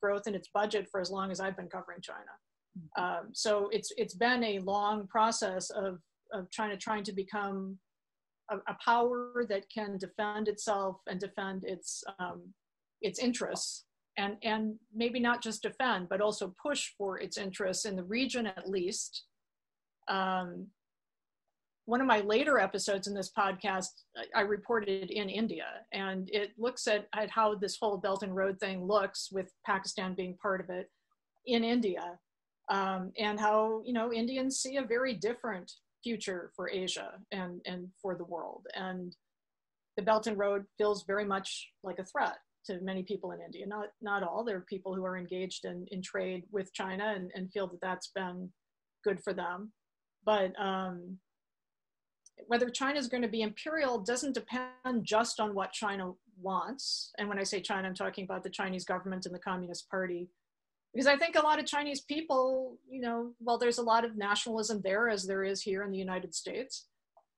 growth in its budget for as long as I've been covering China. So it's been a long process of China trying to become a power that can defend itself and defend its interests, and maybe not just defend, but also push for its interests in the region at least. One of my later episodes in this podcast, I reported in India, and it looks at how this whole Belt and Road thing looks, with Pakistan being part of it, in India, and how Indians see a very different future for Asia and for the world. And the Belt and Road feels very much like a threat to many people in India. Not all. There are people who are engaged in trade with China and feel that that's been good for them. But whether China is going to be imperial doesn't depend just on what China wants. And when I say China, I'm talking about the Chinese government and the Communist Party. Because I think a lot of Chinese people, you know, well, there's a lot of nationalism there, as there is here in the United States.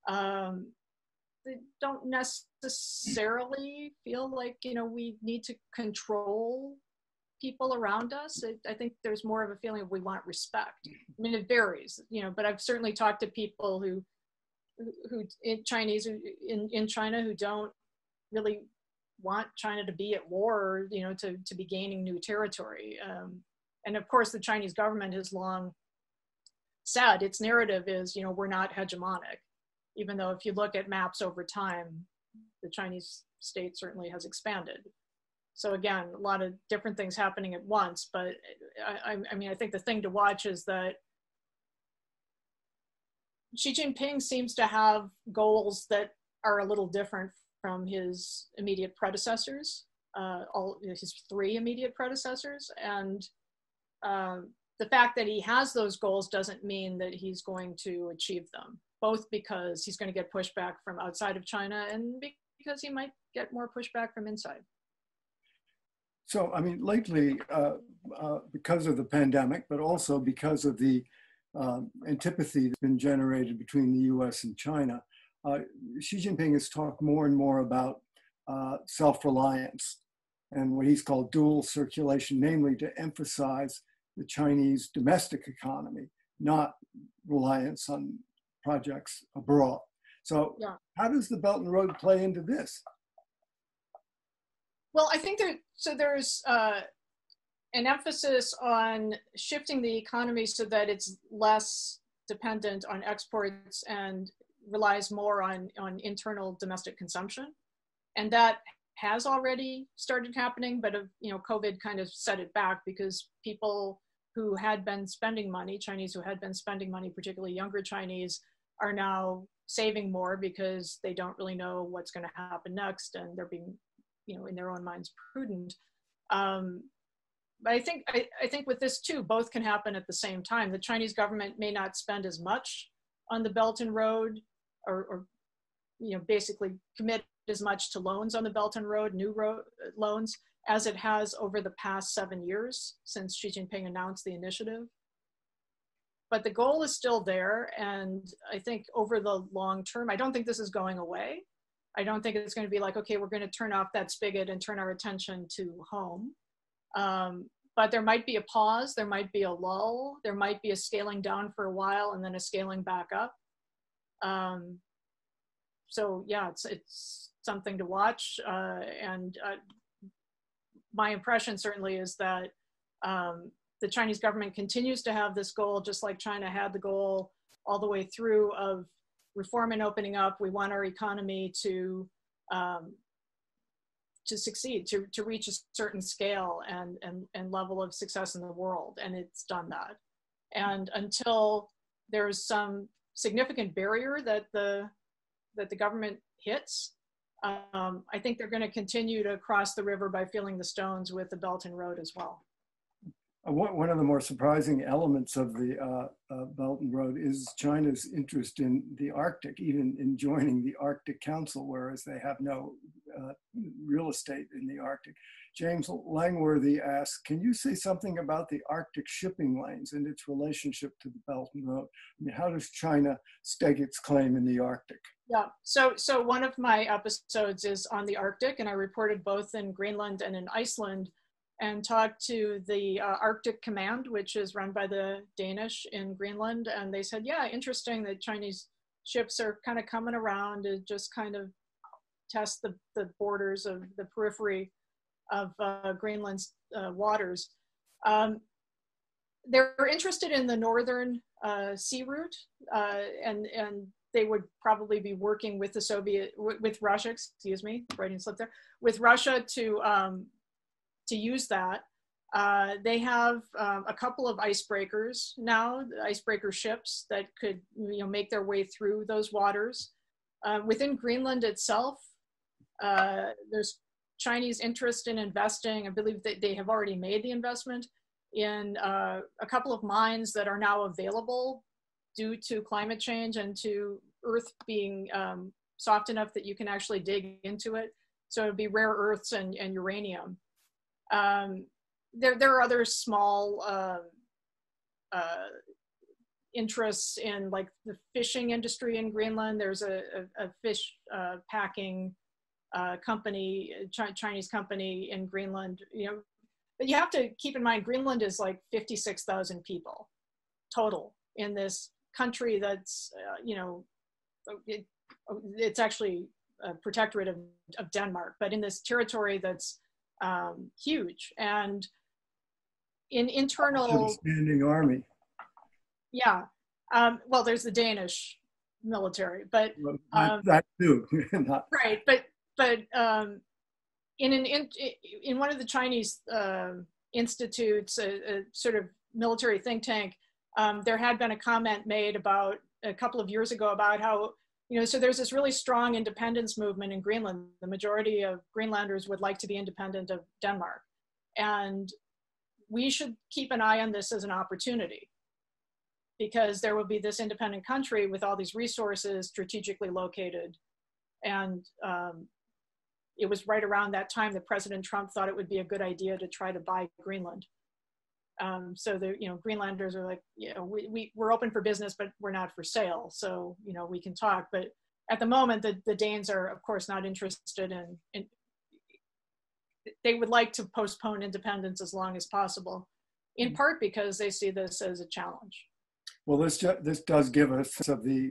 They don't necessarily feel like, you know, we need to control people around us. I think there's more of a feeling of we want respect. I mean, it varies, you know, but I've certainly talked to people who in China who don't really want China to be at war, you know, to be gaining new territory. And of course, the Chinese government has long said its narrative is, you know, we're not hegemonic, even though if you look at maps over time, the Chinese state certainly has expanded. So again, a lot of different things happening at once, but I mean, I think the thing to watch is that Xi Jinping seems to have goals that are a little different from his immediate predecessors, all his 3 immediate predecessors. And the fact that he has those goals doesn't mean that he's going to achieve them, both because he's going to get pushback from outside of China and because he might get more pushback from inside. So, I mean, lately, because of the pandemic, but also because of the antipathy that's been generated between the US and China, Xi Jinping has talked more and more about self-reliance and what he's called dual circulation, namely to emphasize the Chinese domestic economy, not reliance on projects abroad. So yeah. How does the Belton Road play into this? Well, I think there's an emphasis on shifting the economy so that it's less dependent on exports and relies more on internal domestic consumption. And that has already started happening, but you know, COVID kind of set it back because people who had been spending money, Chinese who had been spending money, particularly younger Chinese, are now saving more because they don't really know what's going to happen next, and they're being, you know, in their own minds, prudent. But I think with this too, both can happen at the same time. The Chinese government may not spend as much on the Belton Road, or you know, basically commit as much to loans on the Belton Road, new loans, as it has over the past 7 years since Xi Jinping announced the initiative. But the goal is still there, and I think over the long term, I don't think this is going away. I don't think it's going to be like, okay, we're going to turn off that spigot and turn our attention to home. But there might be a pause, there might be a lull, there might be a scaling down for a while and then a scaling back up. So yeah, it's something to watch. And my impression certainly is that the Chinese government continues to have this goal, just like China had the goal all the way through of reform and opening up. We want our economy to succeed, to reach a certain scale and level of success in the world, and it's done that. And until there's some significant barrier that the government hits, I think they're going to continue to cross the river by filling the stones with the Belton Road as well. One of the more surprising elements of the Belton Road is China's interest in the Arctic, even in joining the Arctic Council, whereas they have no real estate in the Arctic. James Langworthy asks, can you say something about the Arctic shipping lanes and its relationship to the Belton Road? I mean, how does China stake its claim in the Arctic? Yeah, so one of my episodes is on the Arctic, and I reported both in Greenland and in Iceland, and talked to the Arctic Command, which is run by the Danish in Greenland. And they said, yeah, interesting that Chinese ships are kind of coming around to just kind of test the borders of the periphery of Greenland's waters. They're interested in the northern sea route, and they would probably be working with with Russia, excuse me, writing slip there, with Russia to use that. They have a couple of icebreakers now, icebreaker ships that could, you know, make their way through those waters. Within Greenland itself, there's Chinese interest in investing. I believe that they have already made the investment in a couple of mines that are now available due to climate change and to Earth being soft enough that you can actually dig into it. So it'd be rare earths and uranium. There are other small interests in like the fishing industry in Greenland. There's a fish packing company, Chinese company in Greenland, but you have to keep in mind, Greenland is like 56,000 people total in this country that's, it's actually a protectorate of Denmark, but in this territory that's huge. And in internal... standing army. Yeah. Well, there's the Danish military, but... that too. Right, but in one of the Chinese institutes, a sort of military think tank, there had been a comment made about a couple of years ago about how, so there's this really strong independence movement in Greenland. The majority of Greenlanders would like to be independent of Denmark. And we should keep an eye on this as an opportunity, because there will be this independent country with all these resources strategically located. And it was right around that time that President Trump thought it would be a good idea to try to buy Greenland. So the Greenlanders are like, we're open for business, but we're not for sale. So we can talk. But at the moment, the Danes are of course not interested in. They would like to postpone independence as long as possible, in part because they see this as a challenge. Well, this does give us of the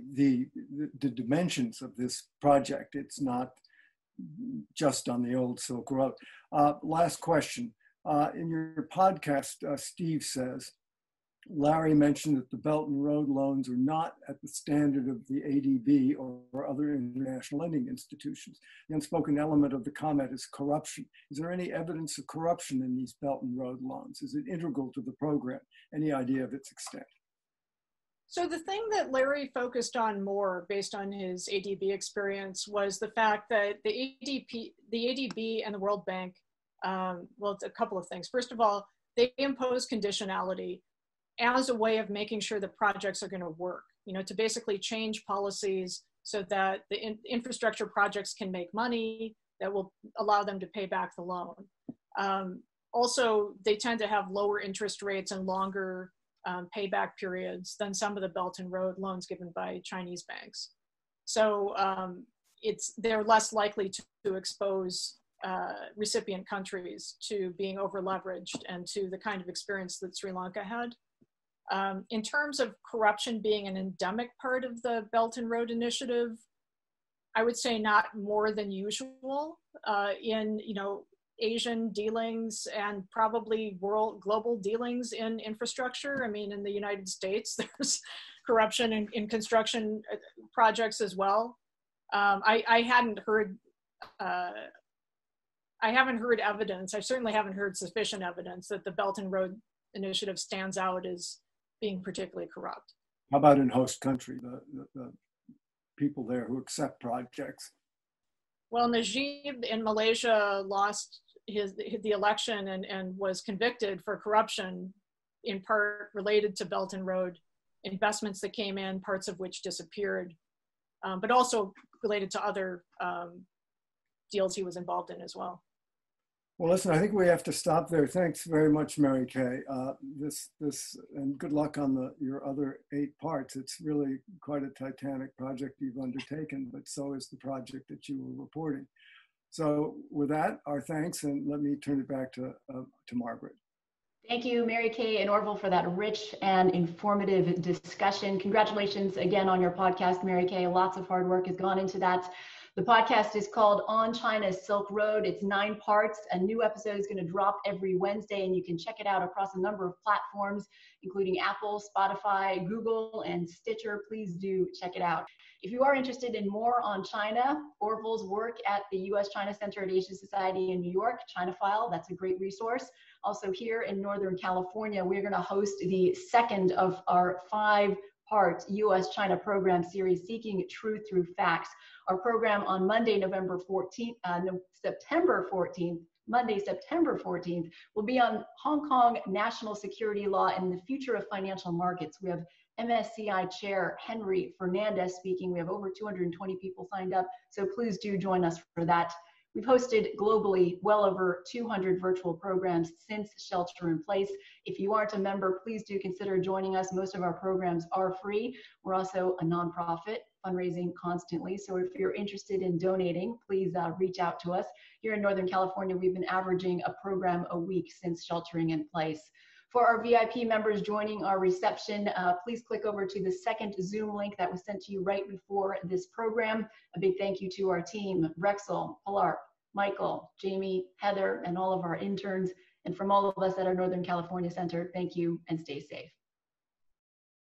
dimensions of this project. It's not just on the old Silk Road. Last question. In your podcast, Steve says, Larry mentioned that the Belton Road loans are not at the standard of the ADB or other international lending institutions. The unspoken element of the comment is corruption. Is there any evidence of corruption in these Belton Road loans? Is it integral to the program? Any idea of its extent? So the thing that Larry focused on more based on his ADB experience was the fact that the ADB and the World Bank, well, it's a couple of things. First of all, they impose conditionality as a way of making sure that projects are going to work, to basically change policies so that the infrastructure projects can make money that will allow them to pay back the loan. Also, they tend to have lower interest rates and longer payback periods than some of the Belton Road loans given by Chinese banks. So they're less likely to expose recipient countries to being over leveraged and to the kind of experience that Sri Lanka had. In terms of corruption being an endemic part of the Belton Road initiative, I would say not more than usual in Asian dealings and probably global dealings in infrastructure. I mean, in the United States, there's corruption in construction projects as well. I haven't heard evidence. I certainly haven't heard sufficient evidence that the Belton Road initiative stands out as being particularly corrupt. How about in host country, the people there who accept projects? Well, Najib in Malaysia lost the election and was convicted for corruption, in part related to Belton Road investments that came in, parts of which disappeared, but also related to other deals he was involved in as well. Well, listen, I think we have to stop there. Thanks very much, Mary Kay. And good luck on your other 8 parts. It's really quite a titanic project you've undertaken, but so is the project that you were reporting. So with that, our thanks, and let me turn it back to Margaret. Thank you, Mary Kay and Orville, for that rich and informative discussion. Congratulations again on your podcast, Mary Kay. Lots of hard work has gone into that. The podcast is called On China's Silk Road. It's 9 parts. A new episode is going to drop every Wednesday, and you can check it out across a number of platforms, including Apple, Spotify, Google, and Stitcher. Please do check it out. If you are interested in more on China, Orville's work at the U.S.-China Center at Asia Society in New York, China File, that's a great resource. Also here in Northern California, we're going to host the second of our 5-part U.S.-China program series, Seeking Truth Through Facts. Our program on Monday, September 14th, will be on Hong Kong national security law and the future of financial markets. We have MSCI Chair Henry Fernandez speaking. We have over 220 people signed up, so please do join us for that We've hosted globally well over 200 virtual programs since Shelter in Place. If you aren't a member, please do consider joining us. Most of our programs are free. We're also a nonprofit, fundraising constantly. So if you're interested in donating, please reach out to us. Here in Northern California, we've been averaging a program a week since sheltering in place. For our VIP members joining our reception, please click over to the second Zoom link that was sent to you right before this program. A big thank you to our team, Rexel, Pilar, Michael, Jamie, Heather, and all of our interns. And from all of us at our Northern California Center, thank you and stay safe.